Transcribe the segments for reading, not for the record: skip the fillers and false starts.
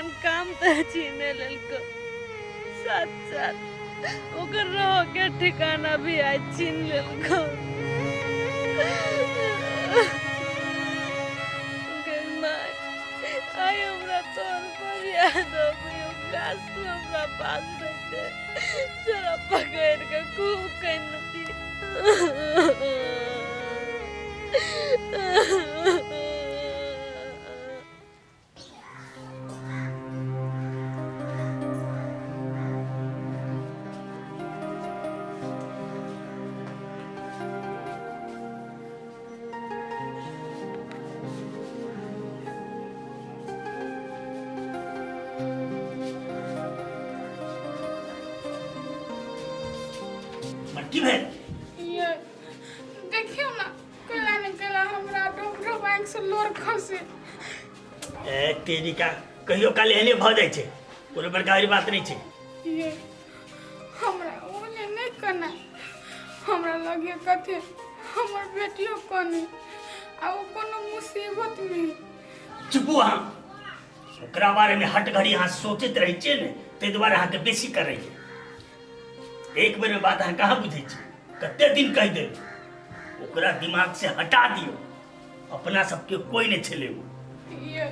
भगवान काम तो छीने ललको साथ साथ ओकर रहो के ठिकाना भी आज छीन ललको। आई हमरा तोर पर याद आवे काश तू हमरा पास रहते जरा पकड़ के खूब कहनती। की भेल? ये देखियो ना केला निकला हमरा डॉक्टर बैंक से लोर खसे। ए तेरी का कहियो काल एहने भ जाय छै, कोनो बड़का बात नहीं छै। ये हमरा ओने नहीं करना, हमरा लगे कथे हमर बेटियो कने आ ओ कोनो मुसीबत में। चुप अहाँ, ओकरा बारे में हट घड़ी अहाँ सोचैत रहै छियै ने, ताहि दुआरे अहाँके बेसी करै छै। एक बेर में बात अहाँ कहाँ बुझै छी, कते दिन कहि देब ओकरा दिमाग से हटा दियो, अपना सबके कोई नहीं छले। ये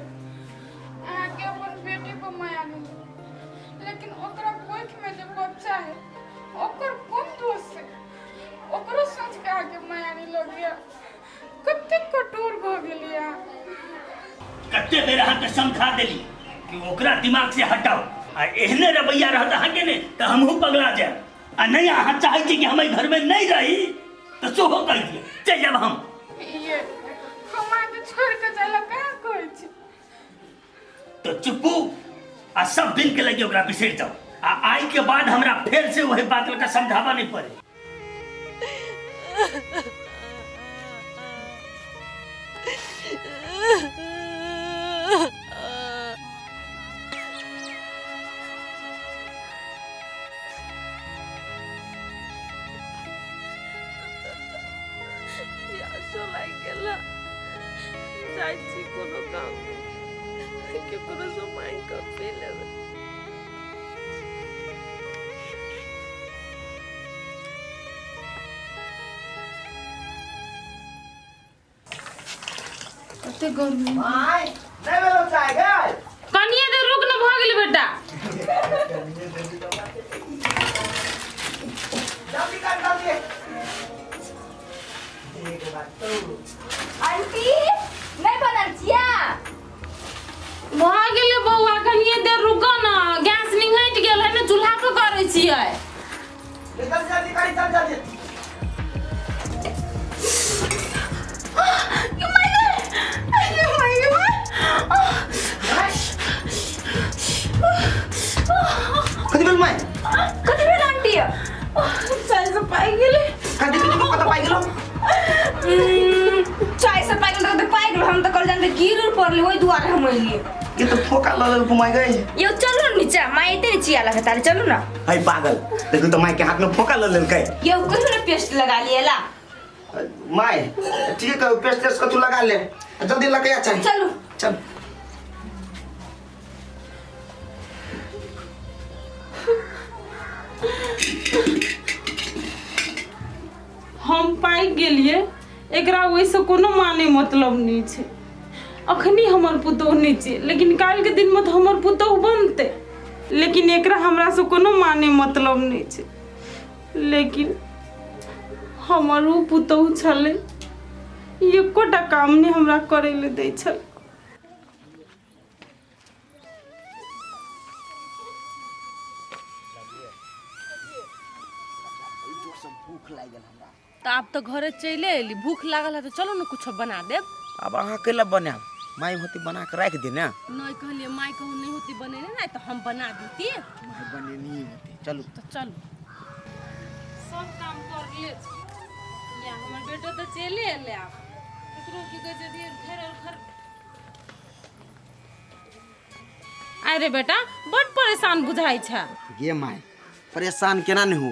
आके अपन बेटी को माया नहीं, लेकिन ओकरा कोख में जो बच्चा है ओकर कौन दोष है, ओकरो सोच के आके माया नहीं लग गया। कते कठोर भ गेलिया, कते बेर अहाँके समझा देली कि ओकरा दिमाग से हटाओ, आ एहने रवैया रहत अहाँके ने तो हमहू पगला जाए। आ नहीं अहाँ चाहै छी कि हम घर में नहीं रही तो सोहो कह दिए चल जाब हम। ये हमरा के छोड़ के जाला कहां कहै छी। तो चुप्पू आ सब दिन के लगे ओकरा बिसर जाओ, आ आई के बाद हमरा फिर से वही बात लगा समझावा नहीं पड़े। कोनो काम केकरो से मांग कर पी लेबे। कते गर्मी माय नहीं बेलो चाय गए कनिए दे रुक न भ गेल बेटा। जल्दी कर जल्दी एक बात तो आंटी नहीं बनल छिया भ गेल बौआ, कनिए दे रुक न, गैस निंगट गेल है न, चूल्हा पे करै छियै। निकल जल्दी कर चल जल्दी। कति बेल माय कति बेर आंटी चाय से पाई गेले कति कति को कत पाई गेलो चाय से पाई गेल त पाई गेल, हम त कल जान गिर पड़ले ओइ दुआरे हम अइली। ये तो फोका लल घुमाई गए। यो चलो नीचे माई तेरे चिया लगा ताले चलो ना। हाय पागल देखो तो माय के हाथ में फोका लल गए। यो कथु ने पेस्ट लगा लिएला माय ठीक है पेस्ट टेस्ट को तू लगा ले जल्दी लगा या चाहिए। चलो चल हम पाई गेलिए, एकरा वैसे कोनो माने मतलब नहीं छै। अखनी हमर पुतोह नहीं छै, लेकिन काल के दिन में तो हमर पुतोह बनते, लेकिन एकरा हमरा से कोनो माने मतलब नहीं छै। लेकिन हमर वो पुतोह छले, एकोटा काम नहीं हमरा करे ले दै छल। भूख लाग गेल हमरा। तो आप तो घरे चले एली, भूख लागल है तो चलो ना कुछ बना देब। अब अहाँ अकेला बनाब, माई होती बना के रख दी ना। नहीं कहलिए माई कहूँ नहीं होती बनेने ना तो हम बना देती। माई बने नहीं होती चलो तो चलो सब काम कर ले या हमर बेटा तो चले एले। आप एकरो की कह जे घर और घर अरे बेटा बड़ परेशान बुझाई छ। ये माई परेशान केना नहीं हो,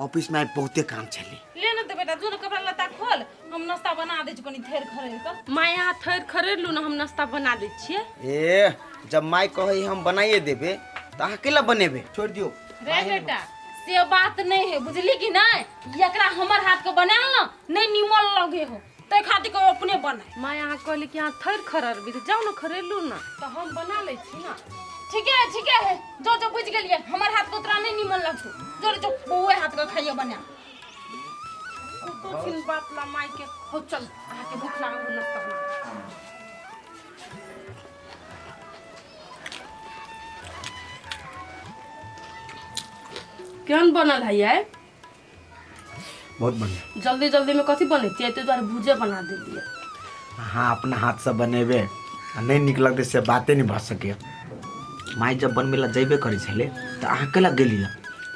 ऑफिस में बहुते काम चली। ले ना तो बेटा बेटा जो ना कपड़ा लत्ता खोल हम नाश्ता बना दे छी कनी थेर खरेर के माँ यहाँ थैर खरीद लू ना हम नाश्ता बना दे छिए ए जब माई कहे हम बनाइए देबे तो अहाँ केला बनेबे छोड़ दियो रे बेटा से बात नहीं है बुझली कि नहीं एकरा हमर हाथ के बनाल ना नहीं निमल लगे हो ते खातिर को अपने बनाए माँ यहाँ कहली कि यहाँ थैर खरर भी तो जाओ ना खरीद लू ना तो हम बना ले छी ना ठीक है जो जो बुझ गेलिए हमर हाथ को उतना नहीं निमल लगतो जो जो ओए हाथ का खाइए बना को फिर बात ला माई के हो चल आके भूख लागल हो नाश्ता बना केहन बनल है ये बहुत बढ़िया जल्दी जल्दी में कथी बनती है तो भुजिया बना दे दिए हाँ अपना हाथ से बनेबे नहीं निक लगते से बातें नहीं भऽ सके माई जब बनबे ला जेबे करे छले तो अहाँ केला गेलिए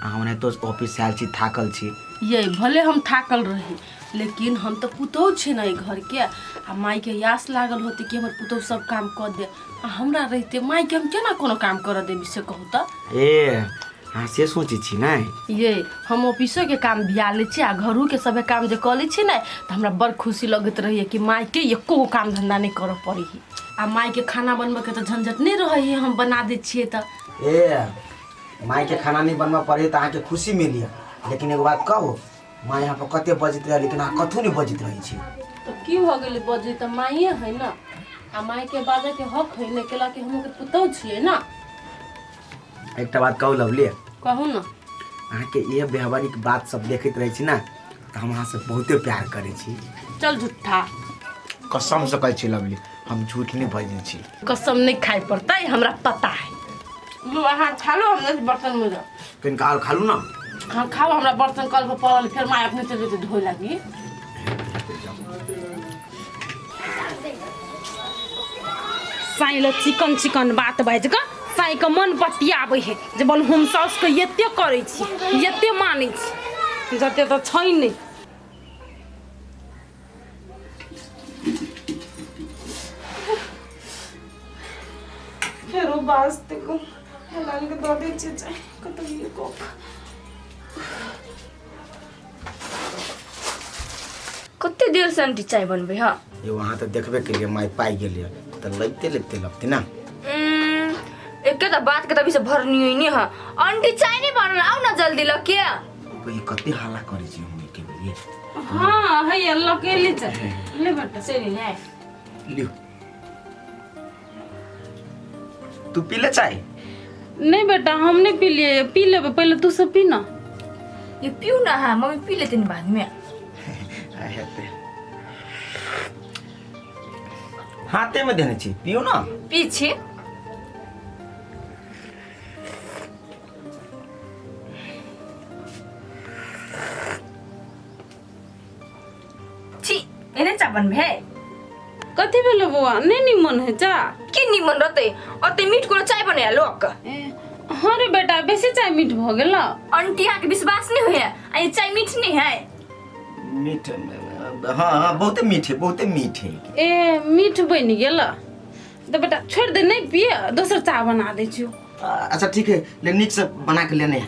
हमने तो ऑफिस से आयल छी थाकल छी ये भले हम थाकल रही लेकिन हम तो पुतौ छे ना घर के आ माई के यास लागल होते कि हमर पुतौ सब काम कर दे आ हमरा रहते माई के हम केना कोनो काम कर देबी से कहू त ए हाँ से सोची छी ना ये हम ऑफिसो के काम बिया ले छी आ घरू के सबे काम जे कर ले छी ना तो हमरा बड़ खुशी लगत रही कि माई के एको काम धंधा नहीं कर पड़ी आ माई के खाना बनबे के तो झंझट नहीं रही हम बना दे छिए त ए माई के खाना नहीं बनवा पड़े तो अहाँ के खुशी मिली लेकिन एगो बात कहू माँ यहाँ पर कते बजित रहे लेकिन अहाँ कथू नहीं बजित रही छी तो की हो गेलै बजे त माइए है ना आ माई के बाजे के हक है ने केला के हम के पुतौ छिए ना एक बात कहू लवली कहू ना अहाँ के ये व्यवहारिक बात सब देखते रहे छी ना तो हम अहाँ से बहुते प्यार करे छी चल झूठा कसम से कहै छी लवली हम झूठ नहीं बजै छी कसम नहीं खाए पड़ता है हमरा पता है लो अहाँ खा लो हम बर्तन में जाओ कहीं और खालू ना हाँ खाओ हमरा बर्तन कल पर पड़ल फिर माँ अपने चले तो धोए लगी साई ल चिकन चिकन बात बाज के साई के मन पटियाबे है जे बोल हम सास के एते करे छी एते माने छी जते तो छै नहीं फेरो बास्ते को हलाल के दो दे छै चाय कत ये को कते देर से आंटी चाय बनबे हाँ ये वहाँ तो देखबे के लिए माई पाई गेलिए तो लगते लगते ना एक तो बात के तभी से भरनी हुई नहीं हाँ आंटी चाय नहीं बनल आओ ना जल्दी ल के कोई कते हाला करे छी हम के लिए हां है अल्लाह के ले चाय ले बेटा चली ले लियो तू पी ले चाय नहीं बेटा हम नहीं पी लिए पी ले पहले तू सब पी ना ये पियो ना हाँ मम्मी पी लेते नहीं बाद में हाथे में देने छी पियो ना पीछे छी एने चा बनबे है कथी भेलो बुआ नहीं निमन है चा की निमन रहते अते मीठ को चाय बने लोग हाँ रे बेटा बेसी चाय मीठ भ गेल आंटी यहाँ के विश्वास नहीं हुए आ ये चाय मीठ नहीं है मीठ हाँ हाँ बहुत मीठ है ए मीठ बन गेल तो बेटा छोड़ दे नहीं पिए दोसर चाय बना दे छियो अच्छा ठीक है ले नीक से बना के लेने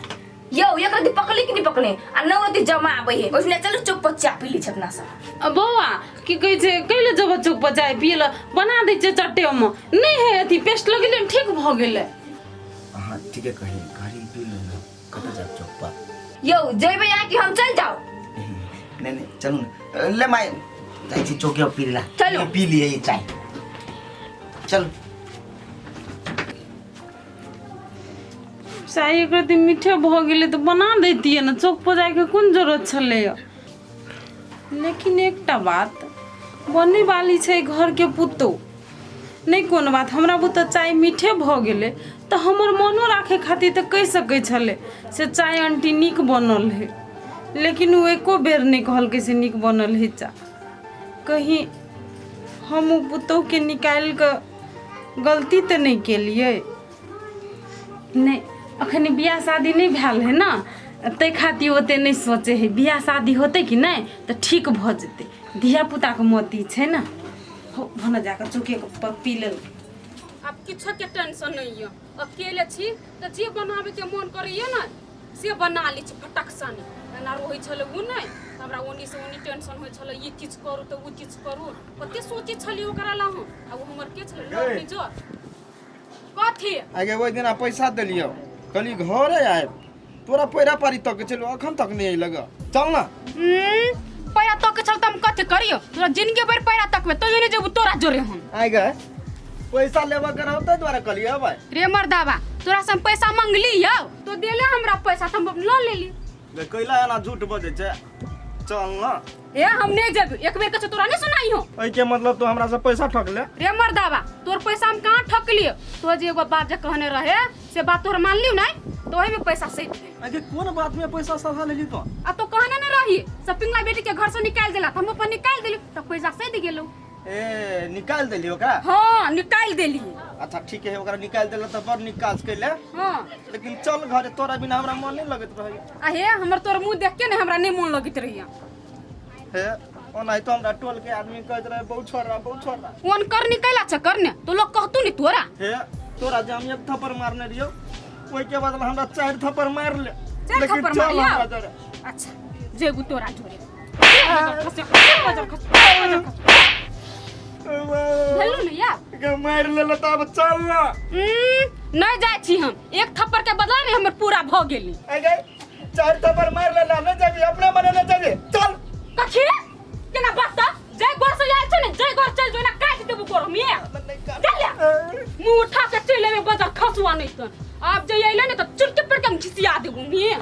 यो एक रति पकले कि नहीं पकले आ नौ रति जमा आबे है ओसने चलो चुप पर चाय पी ली छपना सा बौआ की कहै छै कैले जब चुप पर चाय पिए ल बना दे छै चट्टे में नहीं है अथी पेस्ट लगले ठीक भ गेले हाँ ठीक है कहीं घरी पी लो ना कत जा चौक पर यो जेबे यहाँ कि हम चल जाओ नहीं चलो ना ले माई जाई छी चौके पर पी ला चलो। पी लिए ये चाय चल चाय एक रति मीठे भ गेले तो बना देतिए ना चौक पर जाके कोन जरूरत छले लेकिन एकटा बात बने वाली छै घर के पुतो नहीं कोनो बात हमरा बुते चाय मीठे भ गेले तो हमर मनो राखे खातिर तो कह सकै छले से चाय आंटी नीक बनल है लेकिन वो एको बेर नहीं कहल के से नीक बनल है चा कहीं हम पुतोह के निकाल के गलती तो नहीं के लिए नहीं अखनी बियाह शादी नहीं भेल है ना ते खातिर ओते नहीं सोचे है बियाह शादी होते कि नहीं तो ठीक भ जते धिया पुता के मोती छै ना हो भना जाकर चुके पर पी ले अब किछो के टेंशन नहीं है अकेले छी तो जे बनावे के मन करैया ना से बना ली छी फटक सानी ना रोही छले उ नहीं हमरा ओनी से ओनी टेंशन होय छल ये चीज करू तो वो चीज करू कते सोचे छली ओकरा ला हम आ वो हमर के छल गए। जो कथी आगे वो दिन पैसा दिलियो कली घरे आए तोरा पैरा पारी तक चलो अखन तक नहीं लगा चल ना पैरा तक छल त हम कथी करियो तोरा जिंदगी भर पैरा तक में तो नहीं जेबू तोरा जोरे हम आए गए पैसा लेवा कर होते द्वारा कलिया भाई रे मर्दावा तोरा से हम पैसा मांगली यो तो देले हमरा पैसा त हम ल लेली ले कैला ना झूठ बजे छे चल ना ए हम नहीं जेबू एक बेर कछ तोरा नहीं सुनाई हो ओइ के मतलब तो हमरा से पैसा ठक ले रे मर्दावा तोर पैसा हम कहां ठकलियो तो जे एगो बात जे कहने रहे से बात तोर मान लियो नहीं तो ओही में पैसा से आगे कौन बात में पैसा सधा लेली तो आ तो कहने न रही सपिंगला बेटी के घर से निकाल देला हम अपन निकाल देली तो पैसा से दे गेलो ए निकाल देली ओकरा हां निकाल देली अच्छा ठीक है ओकरा निकाल देला तो बड़ निक काज कैले हां लेकिन चल घरे तोरा बिना हमरा मन नहीं लगत रहे आ हे हमर तोर मुंह देख के ने हमरा नहीं मन लगत रहिया हे ओनाई तो हमरा टोल के आदमी कहत रहे बहुत छोरा कोन कर निकाला छ करने तो लोग कहतू नहीं तोरा हे तोरा जे हम एक थप्पड़ मारने रहियो ओइ के बदला हमरा 4 थप्पड़ मार ले चार लेकिन थप्पड़ चल मारिया? हमरा जरे। अच्छा जेबू तोरा जोरे हेलो ने यार के मार ले त अब चल ना नहीं जाय छी हम एक थप्पड़ के बदला में हमर पूरा भ गेली आ गए 4 थप्पड़ मार ले ना जाबी अपना मने न जाबी चल कथी केना बात जय घर से आयल छ ने जय घर चल जो ना काट देबू कर मिया चल ले मुंह उठा के चले में बाजार खसवा नहीं त आप जे आइले ने त चुटके पर के हम घिसिया देबू मिया